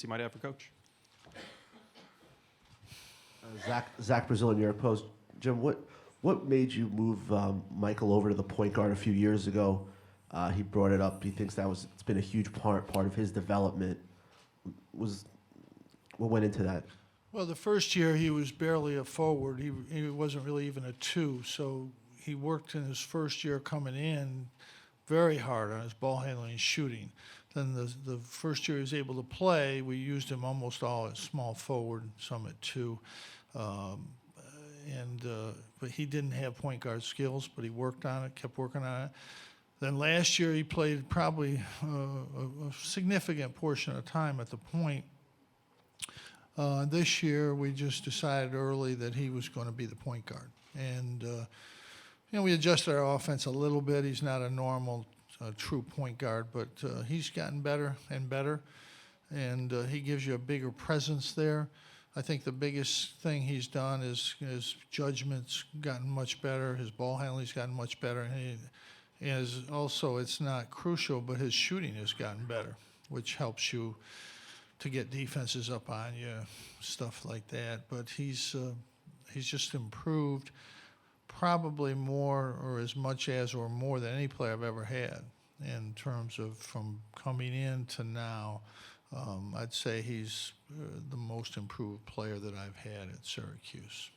you might have for Coach. Zach Brazil, New York Post. Jim, what made you move Michael over to the point guard a few years ago? He brought it up. He thinks it's been a huge part of his development. What went into that? Well, the first year he was barely a forward. He wasn't really even a two. So he worked in his first year coming in very hard on his ball handling and shooting. Then the first year he was able to play, we used him almost all as small forward, some at two. But he didn't have point guard skills, but he worked on it, kept working on it. Then last year he played probably a significant portion of time at the point. This year we just decided early that he was going to be the point guard. And, we adjusted our offense a little bit. He's not a normal true point guard, but he's gotten better and better. And he gives you a bigger presence there. I think the biggest thing he's done is his judgment's gotten much better. His ball handling's gotten much better. And it's not crucial, but his shooting has gotten better, which helps you to get defenses up on you, stuff like that. But he's just improved probably more or as much as or more than any player I've ever had in terms of from coming in to now. I'd say he's the most improved player that I've had at Syracuse.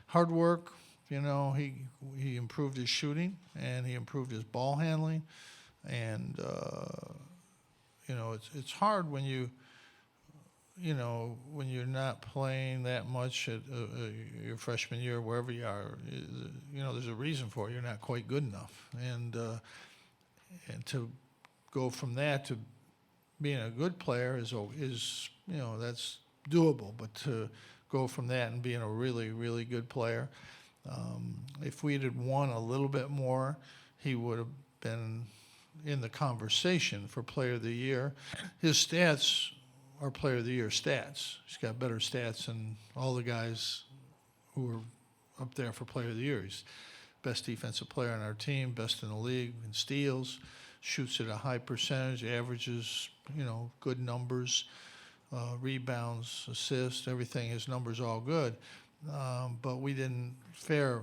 Hard work, he improved his shooting and he improved his ball handling, and it's hard when when you're not playing that much at your freshman year, wherever you are. There's a reason for it. You're not quite good enough, and to go from that to being a good player is that's doable. But to go from that and being a really, really good player, if we had won a little bit more, he would have been in the conversation for Player of the Year. His stats are Player of the Year stats. He's got better stats than all the guys who are up there for Player of the Year. He's best defensive player on our team, best in the league in steals, shoots at a high percentage, averages, good numbers, rebounds, assists, everything. His numbers all good, but we didn't fare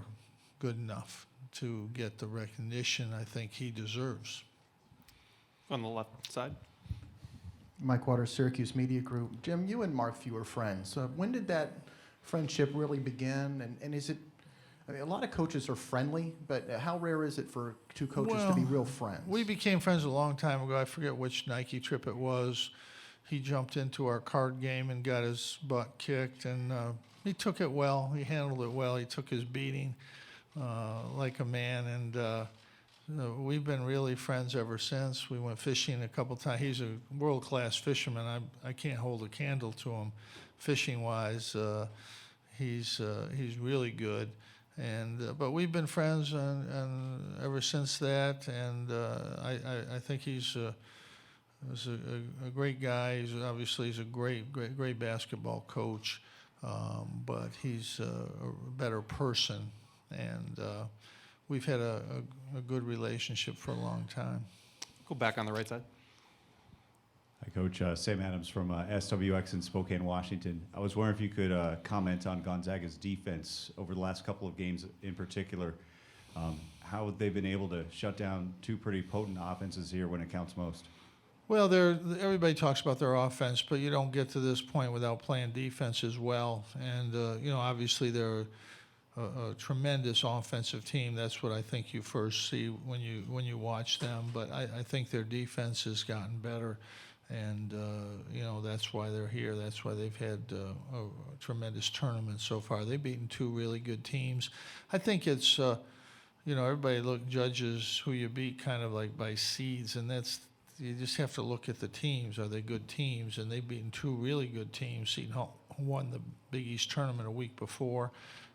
good enough to get the recognition I think he deserves. On the left side. Mike Waters, Syracuse Media Group. Jim, you and Mark Few are friends. When did that friendship really begin? And is it, a lot of coaches are friendly, but how rare is it for two coaches to be real friends? We became friends a long time ago. I forget which Nike trip it was. He jumped into our card game and got his butt kicked, and he took it well. He handled it well. He took his beating like a man, and we've been really friends ever since. We went fishing a couple times. He's a world-class fisherman. I can't hold a candle to him fishing-wise. He's really good. And but we've been friends and ever since that. And I think he's a great guy. He's a great basketball coach. But he's a better person. And we've had a good relationship for a long time. Go back on the right side. Hi, Coach. Sam Adams from SWX in Spokane, Washington. I was wondering if you could comment on Gonzaga's defense over the last couple of games in particular. How they've been able to shut down two pretty potent offenses here when it counts most. Well, everybody talks about their offense, but you don't get to this point without playing defense as well. And, obviously they're a tremendous offensive team. That's what I think you first see when you watch them. But I think their defense has gotten better, and that's why they're here. That's why they've had a tremendous tournament so far. They've beaten two really good teams. I think it's everybody judges who you beat kind of like by seeds, and you just have to look at the teams. Are they good teams? And they've beaten two really good teams. Seton won the Big East tournament a week before.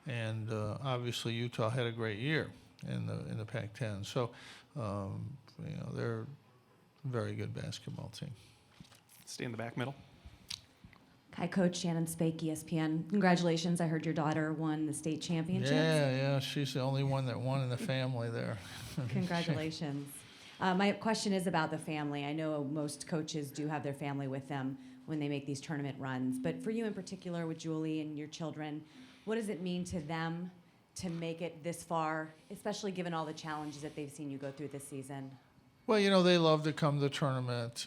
And obviously Utah had a great year in the Pac-10. So, they're a very good basketball team. Stay in the back middle. Hi, Coach. Shannon Spake, ESPN. Congratulations. I heard your daughter won the state championships. Yeah. She's the only one that won in the family there. Congratulations. My question is about the family. I know most coaches do have their family with them when they make these tournament runs, but for you in particular with Julie and your children, what does it mean to them to make it this far, especially given all the challenges that they've seen you go through this season? Well, they love to come to the tournament.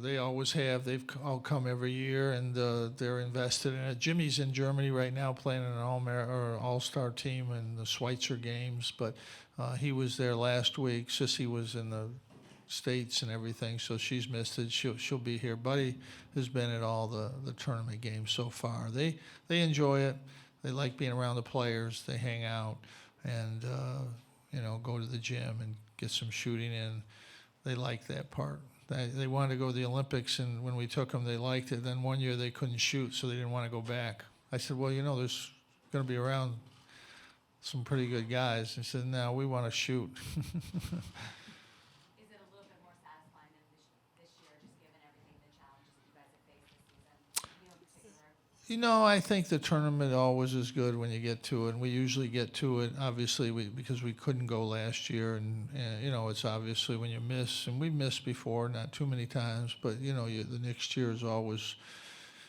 They always have. They've all come every year, and they're invested in it. Jimmy's in Germany right now playing in an all-star team in the Schweitzer games, but he was there last week. Sissy was in the States and everything, so she's missed it. She'll be here. Buddy has been at all the tournament games so far. They enjoy it. They like being around the players. They hang out and go to the gym and get some shooting in. They like that part. They wanted to go to the Olympics, and when we took them, they liked it. Then one year they couldn't shoot, so they didn't want to go back. I said, well, there's going to be around some pretty good guys. He said, no, we want to shoot. Is it a little bit more satisfying than this year, just given everything, the challenges that you guys have faced this season? You in particular? I think the tournament always is good when you get to it, and we usually get to it, obviously, because we couldn't go last year, and it's obviously when you miss, and we missed before, not too many times, but, the next year is always,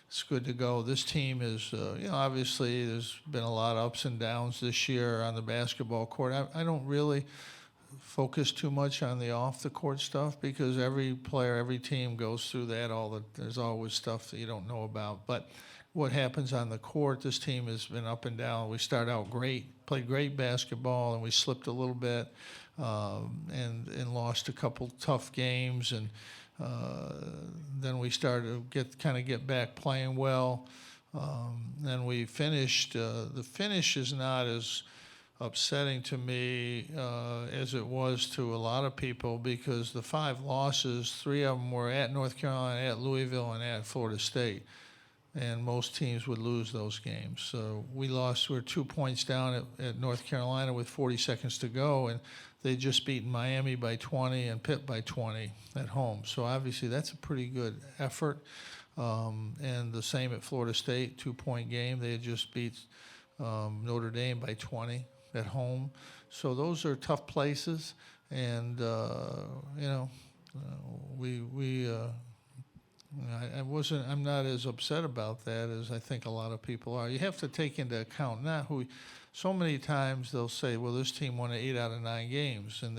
it's good to go. This team is, obviously there's been a lot of ups and downs this year on the basketball court. I don't really focus too much on the off-the-court stuff because every player, every team goes through that. There's always stuff that you don't know about, but what happens on the court, this team has been up and down. We started out great, played great basketball, and we slipped a little bit and lost a couple tough games. And then we started to get back playing well. Then we finished. The finish is not as upsetting to me as it was to a lot of people because the 5 losses, 3 of them were at North Carolina, at Louisville, and at Florida State. And most teams would lose those games. So we lost. We're 2 points down at North Carolina with 40 seconds to go, and they just beaten Miami by 20 and Pitt by 20 at home. So obviously that's a pretty good effort. And the same at Florida State, 2-point game. They had just beat Notre Dame by 20 at home. So those are tough places, and I'm not as upset about that as I think a lot of people are. You have to take into account so many times they'll say, well, this team won 8 out of 9 games, and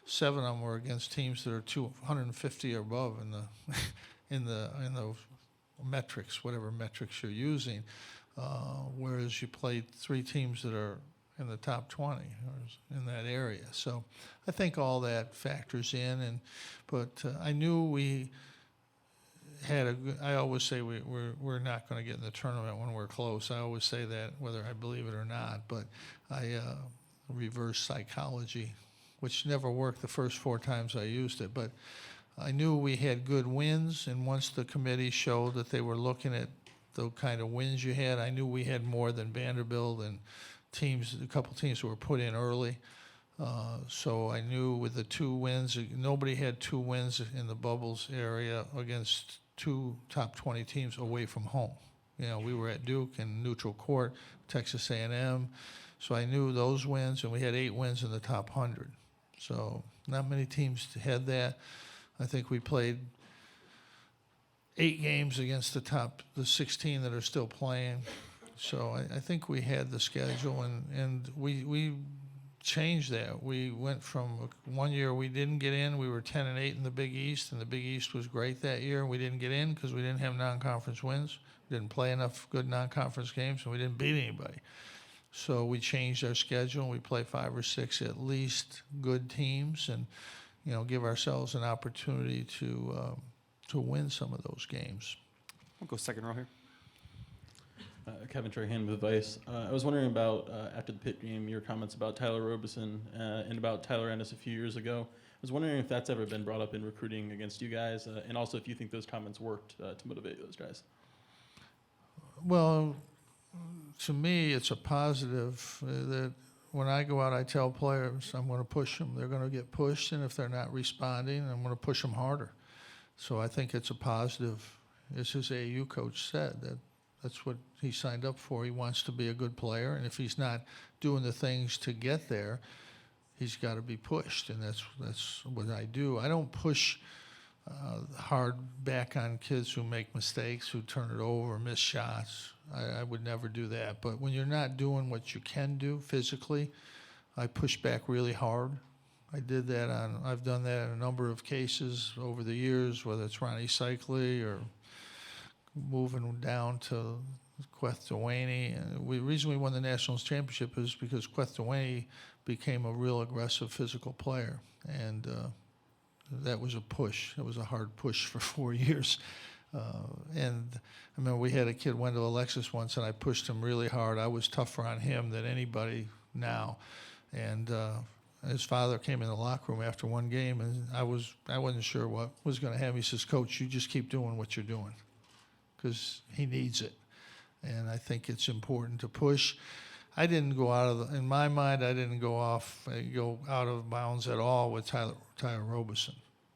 7 of them were against teams that are 250 or above in the metrics, whatever metrics you're using, whereas you played 3 teams that are in the top 20 or in that area. So I think all that factors in, but I knew we I always say we're not going to get in the tournament when we're close. I always say that whether I believe it or not, but I reverse psychology, which never worked the first 4 times I used it, but I knew we had good wins, and once the committee showed that they were looking at the kind of wins you had, I knew we had more than Vanderbilt and a couple teams who were put in early. So I knew with the 2 wins, nobody had 2 wins in the bubbles area against 2 top 20 teams away from home. We were at Duke and neutral court, Texas A&M. So I knew those wins, and we had 8 wins in the top 100. So not many teams had that. I think we played 8 games against the 16 that are still playing. So I think we had the schedule, and we changed that. We went from one year we didn't get in. We were 10-8 in the Big East, and the Big East was great that year. We didn't get in because we didn't have non-conference wins. We didn't play enough good non-conference games, and we didn't beat anybody. So we changed our schedule, and we play 5 or 6 at least good teams, and give ourselves an opportunity to win some of those games. We'll go second row here. Kevin Trahan with Vice. I was wondering about, after the Pitt game, your comments about Tyler Robeson and about Tyler Ennis a few years ago. I was wondering if that's ever been brought up in recruiting against you guys, and also if you think those comments worked to motivate those guys. Well, to me, it's a positive that when I go out, I tell players I'm going to push them. They're going to get pushed, and if they're not responding, I'm going to push them harder. So I think it's a positive. As his AAU coach said, that's what he signed up for. He wants to be a good player, and if he's not doing the things to get there, he's got to be pushed, and that's what I do. I don't push hard back on kids who make mistakes, who turn it over, miss shots. I would never do that. But when you're not doing what you can do physically, I push back really hard. I've done that in a number of cases over the years, whether it's Ronnie Cycli or moving down to Queth Dewaney. The reason we won the Nationals championship is because Queth Dewaney became a real aggressive physical player. And that was a push. It was a hard push for 4 years. And I remember we had a kid, Wendell Alexis, once, and I pushed him really hard. I was tougher on him than anybody now. And his father came in the locker room after one game, and I wasn't sure what was going to happen. He says, "Coach, you just keep doing what you're doing," because he needs it. And I think it's important to push. I didn't go in my mind, I didn't go out of bounds at all with Tyler Robeson,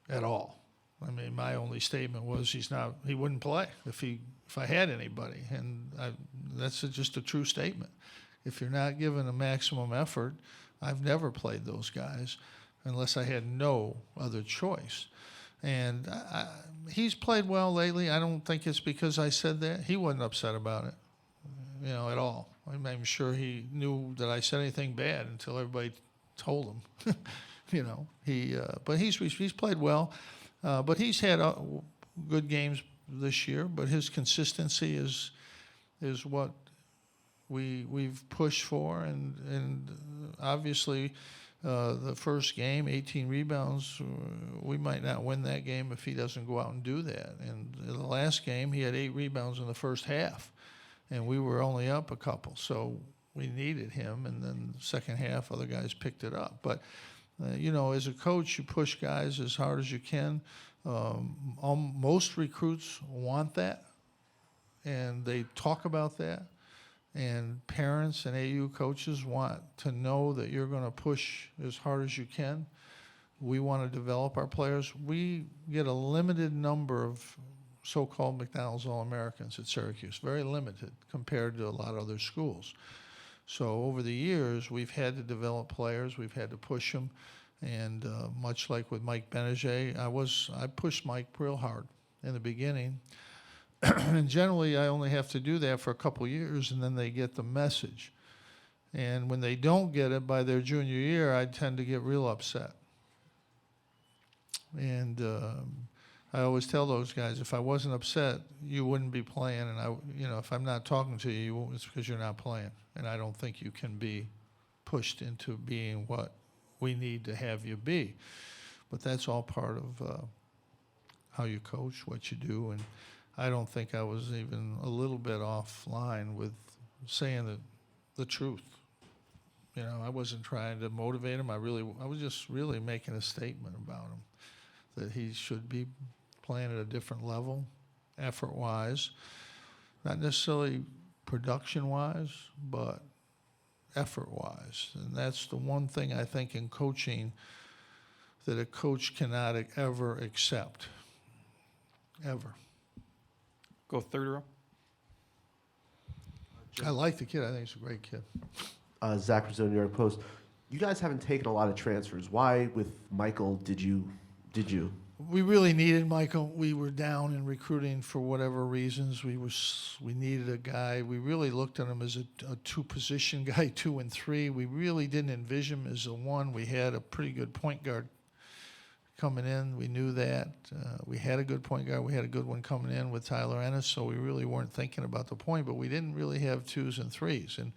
at all. I mean, my only statement was he wouldn't play if I had anybody, and that's just a true statement. If you're not giving a maximum effort, I've never played those guys unless I had no other choice. And he's played well lately. I don't think it's because I said that. He wasn't upset about it, at all. I'm sure he knew that I said anything bad until everybody told him. But he's played well. But he's had good games this year. But his consistency is what we've pushed for, and obviously the first game, 18 rebounds, we might not win that game if he doesn't go out and do that. And in the last game, he had 8 rebounds in the first half, and we were only up a couple, so we needed him. And then the second half, other guys picked it up. But as a coach, you push guys as hard as you can. Most recruits want that, and they talk about that. And parents and AU coaches want to know that you're going to push as hard as you can. We want to develop our players. We get a limited number of so-called McDonald's All-Americans at Syracuse, very limited compared to a lot of other schools. So over the years, we've had to develop players. We've had to push them. And much like with Mike Gbinije, I pushed Mike real hard in the beginning. And generally, I only have to do that for a couple years, and then they get the message. And when they don't get it by their junior year, I tend to get real upset. And I always tell those guys, if I wasn't upset, you wouldn't be playing. And if I'm not talking to you, it's because you're not playing. And I don't think you can be pushed into being what we need to have you be. But that's all part of how you coach, what you do. And I don't think I was even a little bit offline with saying the truth. I wasn't trying to motivate him. I was just really making a statement about him, that he should be playing at a different level, effort-wise, not necessarily production-wise, but effort-wise. And that's the one thing I think in coaching that a coach cannot ever accept, ever. Go third row. I like the kid. I think he's a great kid. Zach Brazil, New York Post. You guys haven't taken a lot of transfers. Why, with Michael, did you? We really needed Michael. We were down in recruiting for whatever reasons. We needed a guy. We really looked at him as a two-position guy, 2 and 3. We really didn't envision him as a 1. We had a pretty good point guard coming in. We knew that. We had a good point guard. We had a good one coming in with Tyler Ennis, so we really weren't thinking about the point, but we didn't really have 2s and 3s. And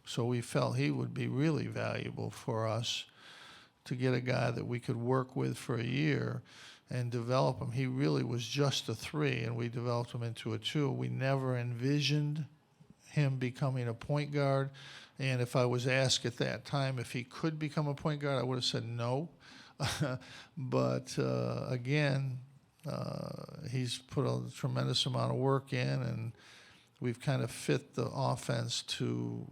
so we felt he would be really valuable for us to get a guy that we could work with for a year and develop him. He really was just a 3, and we developed him into a 2. We never envisioned him becoming a point guard, and if I was asked at that time if he could become a point guard, I would have said no. But again, he's put a tremendous amount of work in, and we've kind of fit the offense to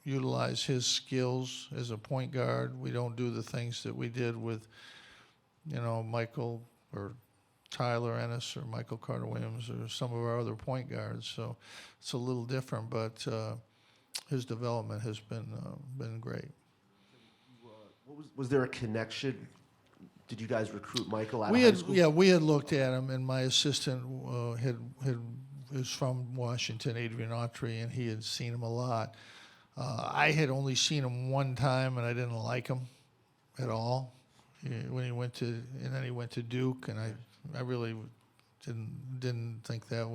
utilize his skills as a point guard. We don't do the things that we did with, Michael or Tyler Ennis or Michael Carter-Williams or some of our other point guards. So it's a little different, but his development has been great. Was there a connection? Did you guys recruit Michael out We of high had, school? yeah, we had looked at him, and my assistant is from Washington, Adrian Autry, and he had seen him a lot. I had only seen him one time, and I didn't like him at all. When he went to, and then he went to Duke, and I really didn't think that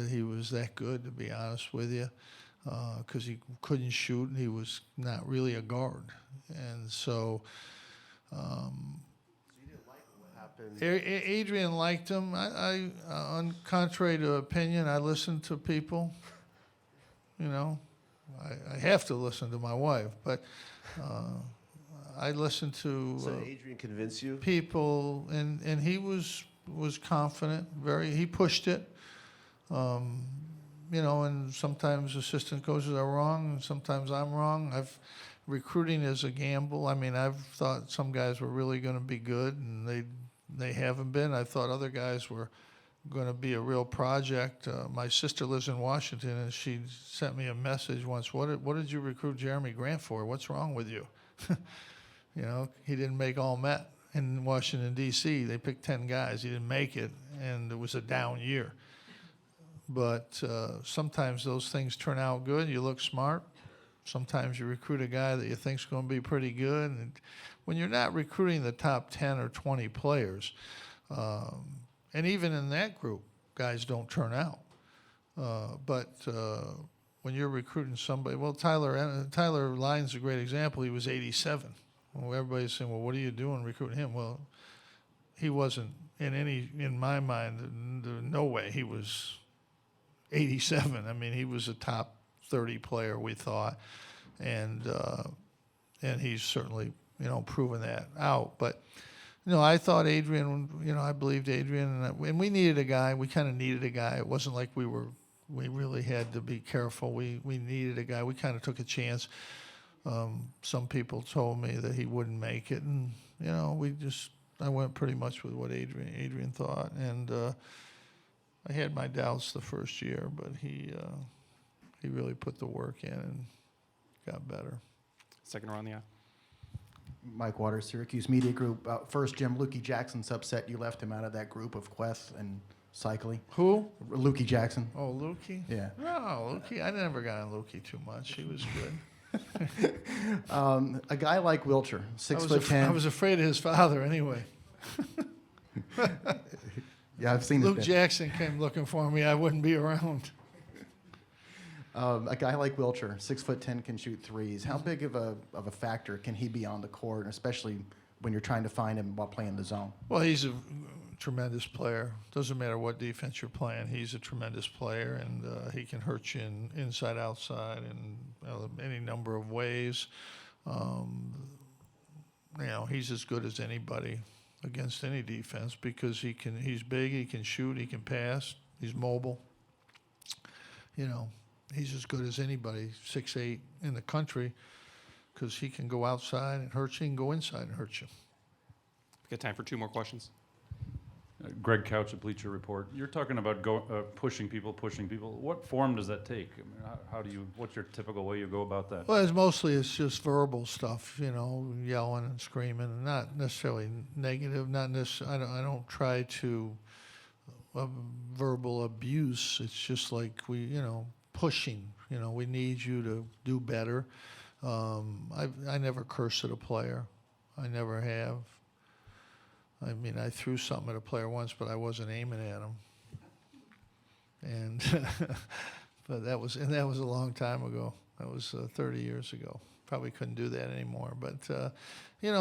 he was that good, to be honest with you, because he couldn't shoot, and he was not really a guard, and so. Adrian liked him. On contrary to opinion, I listened to people. You know, I have to listen to my wife, but I listened to So did Adrian convince you? people, and he was confident. He pushed it. You know, and sometimes assistant coaches are wrong, and sometimes I'm wrong. Recruiting is a gamble. I mean, I've thought some guys were really going to be good, and they haven't been. I thought other guys were going to be a real project. My sister lives in Washington, and she sent me a message once. What did you recruit Jeremy Grant for? What's wrong with you? You know, he didn't make All-Met in Washington, D.C. They picked 10 guys. He didn't make it, and it was a down year. But sometimes those things turn out good. You look smart. Sometimes you recruit a guy that you think's going to be pretty good. And when you're not recruiting the top 10 or 20 players, and even in that group, guys don't turn out. But when you're recruiting somebody, well, Tyler Lyon's a great example. He was 87. Well, everybody's saying, well, what are you doing recruiting him? Well, he wasn't in my mind, no way he was 87. I mean, he was a top 30 player, we thought, and he's certainly, you know, proven that out. But, you know, I thought Adrian, you know, I believed Adrian, and we needed a guy. We kind of needed a guy. It wasn't like we really had to be careful. We needed a guy. We kind of took a chance. Some people told me that he wouldn't make it, and, you know, I went pretty much with what Adrian thought, and I had my doubts the first year, but he really put the work in and got better. Second row on the aisle. Mike Waters, Syracuse Media Group. First, Jim, Lukey Jackson's upset you left him out of that group of Queth and Cycling. Who? Lukey Jackson. Oh, Lukey? Yeah. No, Lukey. I never got on Lukey too much. He was good. A guy like Wilcher, 6'10". I was afraid of his father anyway. Yeah, I've seen Luke it. Jackson came looking for me. I wouldn't be around. A guy like Wilcher, 6'10", can shoot threes. How big of a factor can he be on the court, and especially when you're trying to find him while playing the zone? Well, he's a tremendous player. Doesn't matter what defense you're playing. He's a tremendous player, and he can hurt you inside, outside, in any number of ways. You know, he's as good as anybody against any defense because he's big, he can shoot, he can pass, he's mobile. You know, he's as good as anybody, 6'8", in the country, because he can go outside and hurt you, he can go inside and hurt you. We've got time for 2 more questions. Greg Couch at Bleacher Report. You're talking about pushing people. What form does that take? I mean, how do you? What's your typical way you go about that? Well, it's just verbal stuff, you know, yelling and screaming, and not necessarily negative. Not necessarily. I don't try to verbal abuse. It's just like pushing. You know, we need you to do better. I never curse at a player. I never have. I mean, I threw something at a player once, but I wasn't aiming at him. And but that was a long time ago. That was 30 years ago. Probably couldn't do that anymore. But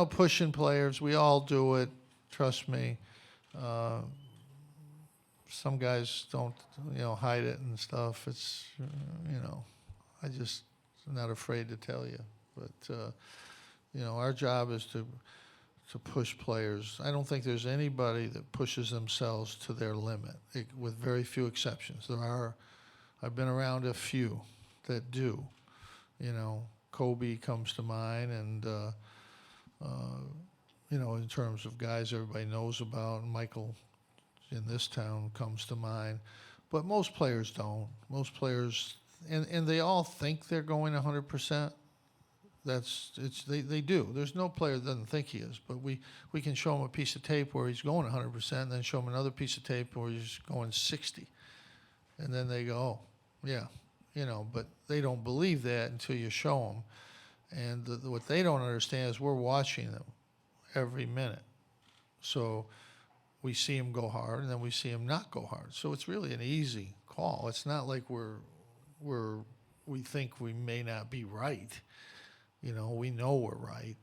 pushing players, we all do it. Trust me. Some guys don't, hide it and stuff. It's, I'm not afraid to tell you. But our job is to push players. I don't think there's anybody that pushes themselves to their limit, with very few exceptions. I've been around a few that do. Kobe comes to mind, and in terms of guys everybody knows about, Michael in this town comes to mind. But most players don't. Most players, and they all think they're going 100%. They do. There's no player that doesn't think he is, but we can show him a piece of tape where he's going 100%, and then show him another piece of tape where he's going 60, and then they go, oh, yeah, but they don't believe that until you show them, and what they don't understand is we're watching them every minute, so we see him go hard, and then we see him not go hard. So it's really an easy call. It's not like we think we may not be right. We know we're right,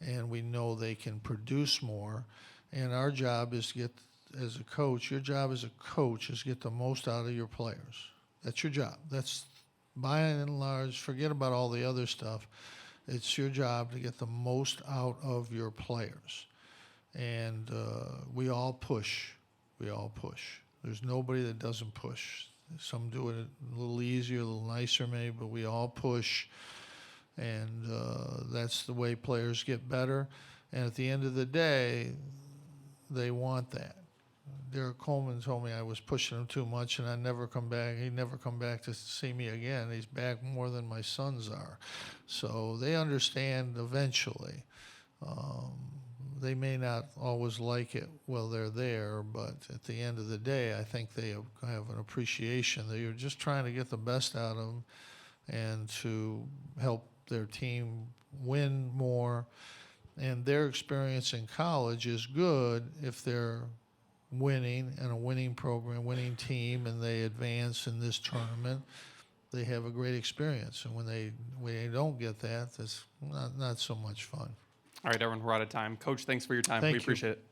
and we know they can produce more. And our job is to get, as a coach, your job as a coach is get the most out of your players. That's your job. That's by and large, forget about all the other stuff. It's your job to get the most out of your players. And we all push. We all push. There's nobody that doesn't push. Some do it a little easier, a little nicer maybe, but we all push. And that's the way players get better. And at the end of the day, they want that. Derek Coleman told me I was pushing him too much, and I'd never come back. He'd never come back to see me again. He's back more than my sons are. So they understand eventually. They may not always like it while they're there, but at the end of the day, I think they have an appreciation that you're just trying to get the best out of them and to help their team win more. And their experience in college is good if they're winning and a winning program, winning team, and they advance in this tournament. They have a great experience. And when they don't get that, that's not so much fun. All right, everyone, we're out of time. Coach, thanks for your time. Thank We you. appreciate it.